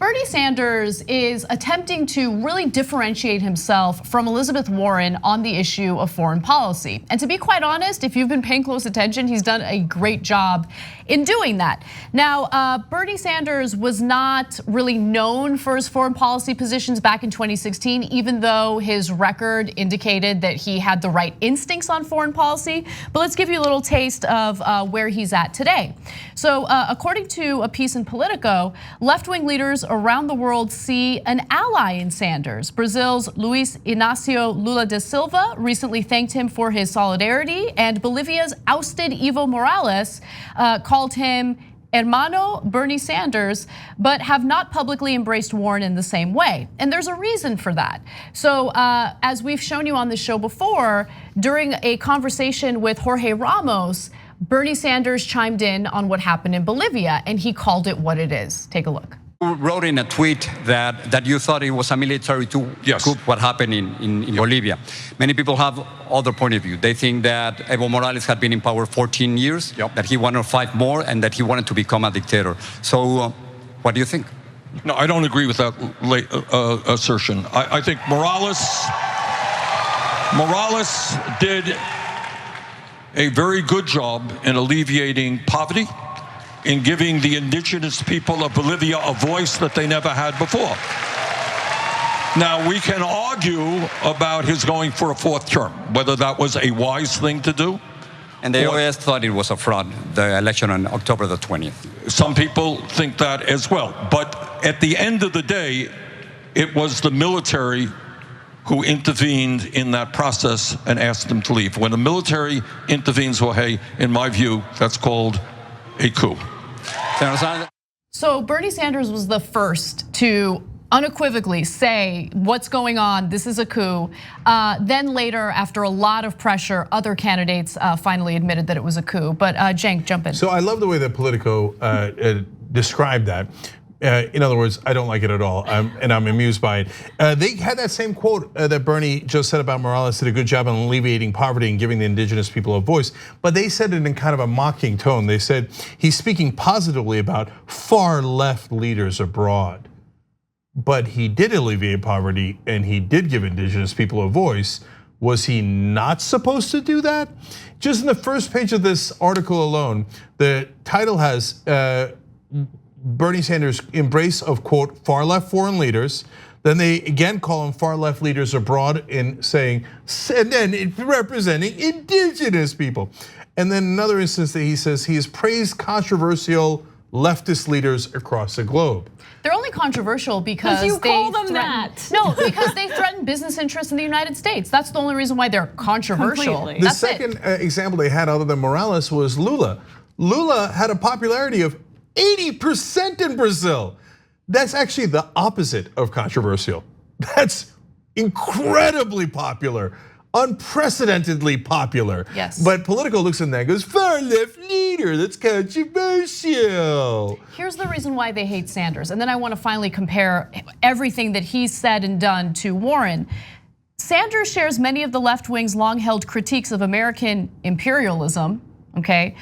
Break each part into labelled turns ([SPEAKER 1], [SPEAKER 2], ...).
[SPEAKER 1] Bernie Sanders is attempting to really differentiate himself from Elizabeth Warren on the issue of foreign policy. And to be quite honest, if you've been paying close attention, he's done a great job in doing that. Now, Bernie Sanders was not really known for his foreign policy positions back in 2016, even though his record indicated that he had the right instincts on foreign policy. But let's give you a little taste of where he's at today. So according to a piece in Politico, left-wing leaders around the world see an ally in Sanders. Brazil's Luiz Inácio Lula da Silva recently thanked him for his solidarity, and Bolivia's ousted Evo Morales called him hermano Bernie Sanders, but have not publicly embraced Warren in the same way. And there's a reason for that. So as we've shown you on the show before, during a conversation with Jorge Ramos, Bernie Sanders chimed in on what happened in Bolivia, and he called it what it is. Take a look.
[SPEAKER 2] You wrote in a tweet that you thought it was a military coup, what happened in Bolivia. Many people have other point of view. They think that Evo Morales had been in power 14 years, that he wanted 5 more, and that he wanted to become a dictator. So what do you think?
[SPEAKER 3] No, I don't agree with that assertion. I think Morales did a very good job in alleviating poverty, in giving the indigenous people of Bolivia a voice that they never had before. Now, we can argue about his going for a 4th term, whether that was a wise thing to do.
[SPEAKER 2] And they always thought it was a fraud, the election on October the 20th.
[SPEAKER 3] Some people think that as well. But at the end of the day, it was the military who intervened in that process and asked them to leave. When the military intervenes, Jorge, in my view, that's called a coup.
[SPEAKER 1] So Bernie Sanders was the first to unequivocally say what's going on, this is a coup. Then later, after a lot of pressure, other candidates finally admitted that it was a coup. But Cenk, jump in.
[SPEAKER 4] So I love the way that Politico described that. In other words, I don't like it at all, and I'm amused by it. They had that same quote that Bernie just said about Morales, did a good job on alleviating poverty and giving the indigenous people a voice, but they said it in kind of a mocking tone. They said he's speaking positively about far left leaders abroad, but he did alleviate poverty and he did give indigenous people a voice. Was he not supposed to do that? Just in the first page of this article alone, the title has Bernie Sanders' embrace of, quote, far left foreign leaders. Then they again call him far left leaders abroad in saying, and then representing indigenous people. And then another instance that he says he has praised controversial leftist leaders across the globe.
[SPEAKER 1] They're only controversial because
[SPEAKER 5] you
[SPEAKER 1] they
[SPEAKER 5] call them that.
[SPEAKER 1] No, because they threaten business interests in the United States. That's the only reason why they're controversial.
[SPEAKER 5] Completely.
[SPEAKER 4] The second example they had other than Morales was Lula. Lula had a popularity of 80% in Brazil. That's actually the opposite of controversial. That's incredibly popular, unprecedentedly popular.
[SPEAKER 1] Yes.
[SPEAKER 4] But Politico looks at that and goes, far left leader, that's controversial.
[SPEAKER 1] Here's the reason why they hate Sanders. And then I want to finally compare everything that he's said and done to Warren. Sanders shares many of the left wing's long-held critiques of American imperialism, okay,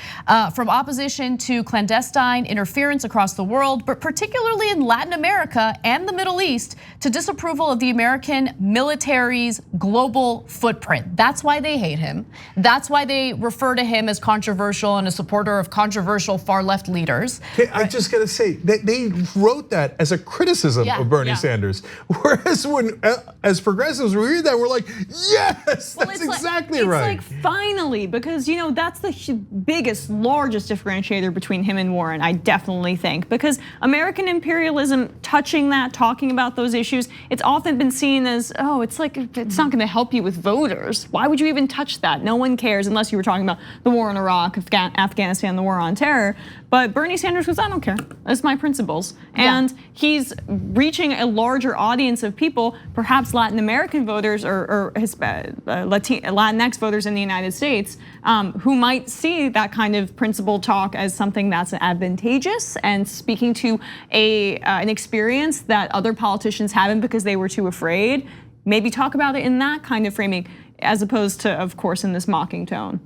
[SPEAKER 1] from opposition to clandestine interference across the world, but particularly in Latin America and the Middle East, to disapproval of the American military's global footprint. That's why they hate him. That's why they refer to him as controversial and a supporter of controversial far left leaders.
[SPEAKER 4] Okay, I just gotta say, they wrote that as a criticism of Bernie Sanders. Whereas when, as progressives, we read that, we're like, yes, that's exactly right.
[SPEAKER 5] It's like, finally, because that's the biggest, largest differentiator between him and Warren, I definitely think. Because American imperialism, touching that, talking about those issues, it's often been seen as, oh, it's like, it's not gonna help you with voters. Why would you even touch that? No one cares unless you were talking about the war in Iraq, Afghanistan, the war on terror. But Bernie Sanders goes, I don't care, that's my principles. And he's reaching a larger audience of people, perhaps Latin American voters or Latinx voters in the United States, who might see that kind of principled talk as something that's advantageous and speaking to an experience that other politicians haven't because they were too afraid. Maybe talk about it in that kind of framing, as opposed to, of course, in this mocking tone.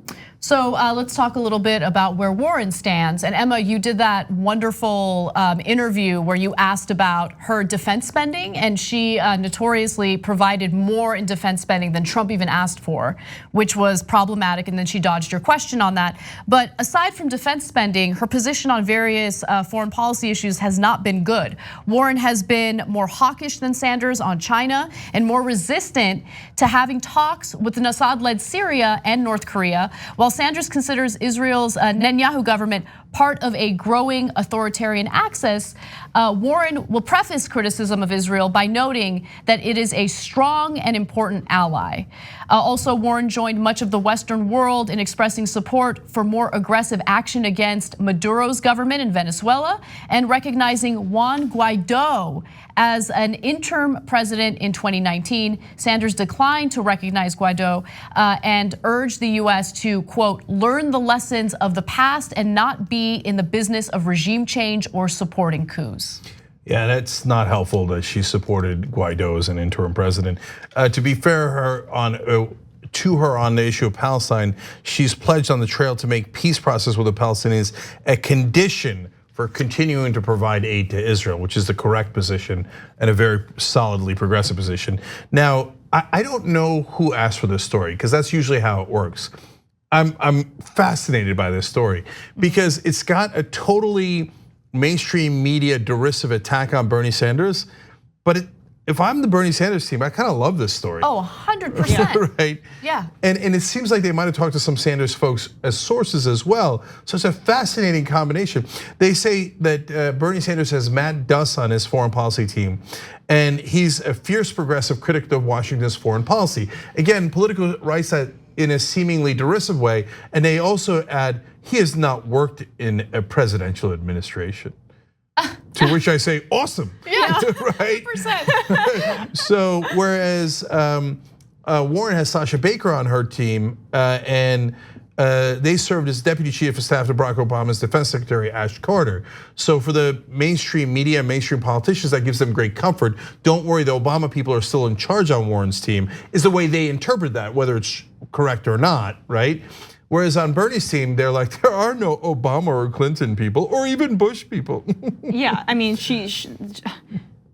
[SPEAKER 1] So let's talk a little bit about where Warren stands. And Emma, you did that wonderful interview where you asked about her defense spending, and she notoriously provided more in defense spending than Trump even asked for, which was problematic, and then she dodged your question on that. But aside from defense spending, her position on various foreign policy issues has not been good. Warren has been more hawkish than Sanders on China and more resistant to having talks with an Assad-led Syria and North Korea, while Sanders considers Israel's Netanyahu government part of a growing authoritarian axis. Warren will preface criticism of Israel by noting that it is a strong and important ally. Also, Warren joined much of the Western world in expressing support for more aggressive action against Maduro's government in Venezuela and recognizing Juan Guaido as an interim president in 2019. Sanders declined to recognize Guaido and urged the US to, quote, learn the lessons of the past and not be in the business of regime change or supporting coups.
[SPEAKER 4] Yeah, that's not helpful that she supported Guaido as an interim president. To be fair, to her on the issue of Palestine, she's pledged on the trail to make peace process with the Palestinians a condition for continuing to provide aid to Israel, which is the correct position and a very solidly progressive position. Now, I don't know who asked for this story, because that's usually how it works. I'm fascinated by this story because it's got a totally mainstream media derisive attack on Bernie Sanders, but if I'm the Bernie Sanders team, I kind of love this story.
[SPEAKER 1] Oh, 100%.
[SPEAKER 4] Right?
[SPEAKER 1] Yeah.
[SPEAKER 4] And it seems like they might have talked to some Sanders folks as sources as well. So it's a fascinating combination. They say that Bernie Sanders has Matt Duss on his foreign policy team, and he's a fierce progressive critic of Washington's foreign policy. Again, Politico writes that in a seemingly derisive way, and they also add, he has not worked in a presidential administration. To which I say, awesome.
[SPEAKER 1] Yeah,
[SPEAKER 4] right?
[SPEAKER 1] 100%.
[SPEAKER 4] So whereas Warren has Sasha Baker on her team, and they served as deputy chief of staff to Barack Obama's defense secretary, Ash Carter. So for the mainstream media, mainstream politicians, that gives them great comfort. Don't worry, the Obama people are still in charge on Warren's team, is the way they interpret that, whether it's correct or not, right? Whereas on Bernie's team, they're like, there are no Obama or Clinton people, or even Bush people.
[SPEAKER 5] Yeah, I mean,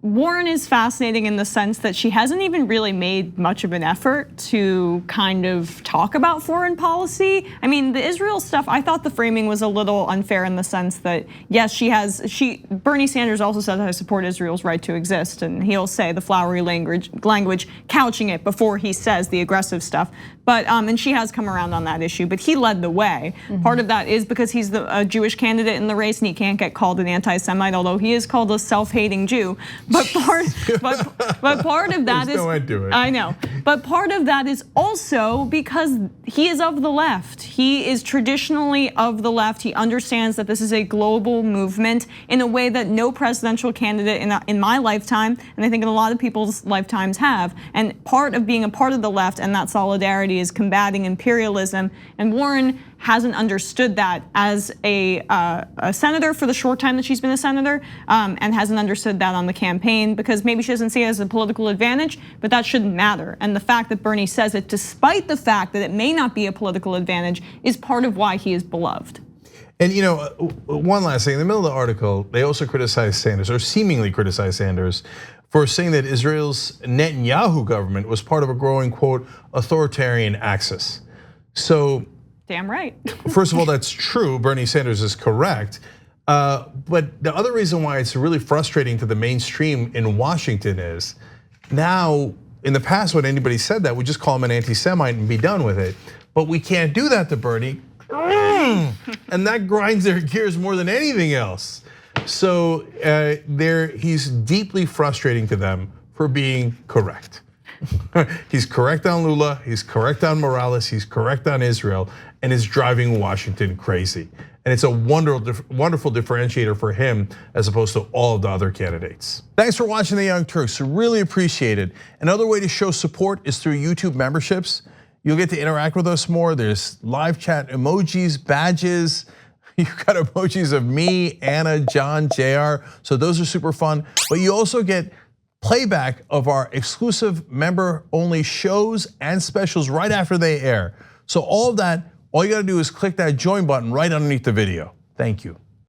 [SPEAKER 5] Warren is fascinating in the sense that she hasn't even really made much of an effort to kind of talk about foreign policy. I mean, the Israel stuff, I thought the framing was a little unfair in the sense that, yes, Bernie Sanders also said, I support Israel's right to exist, and he'll say the flowery language, couching it before he says the aggressive stuff. But and she has come around on that issue, but he led the way. Part of that is because he's the Jewish candidate in the race, and he can't get called an anti-Semite, although he is called a self-hating Jew. But part of that is, I know, but part of that is also because he is of the left. He is traditionally of the left. He understands that this is a global movement in a way that no presidential candidate in my lifetime, and I think in a lot of people's lifetimes have. And part of being a part of the left and that solidarity is combating imperialism, and Warren hasn't understood that as a senator for the short time that she's been a senator, and hasn't understood that on the campaign because maybe she doesn't see it as a political advantage, but that shouldn't matter. And the fact that Bernie says it, despite the fact that it may not be a political advantage, is part of why he is beloved.
[SPEAKER 4] And one last thing, in the middle of the article, they also criticize Sanders, or seemingly criticize Sanders, for saying that Israel's Netanyahu government was part of a growing, quote, authoritarian axis. So,
[SPEAKER 5] damn right.
[SPEAKER 4] First of all, that's true, Bernie Sanders is correct. But the other reason why it's really frustrating to the mainstream in Washington is, now, in the past when anybody said that, we just call him an anti-Semite and be done with it. But we can't do that to Bernie. And that grinds their gears more than anything else. So he's deeply frustrating to them for being correct. He's correct on Lula, he's correct on Morales, he's correct on Israel, and is driving Washington crazy. And it's a wonderful differentiator for him as opposed to all of the other candidates. Thanks for watching The Young Turks, really appreciate it. Another way to show support is through YouTube memberships. You'll get to interact with us more. There's live chat emojis, badges. You've got emojis of me, Anna, John, JR. So those are super fun. But you also get playback of our exclusive member-only shows and specials right after they air. So all of that All you gotta do is click that join button right underneath the video. Thank you.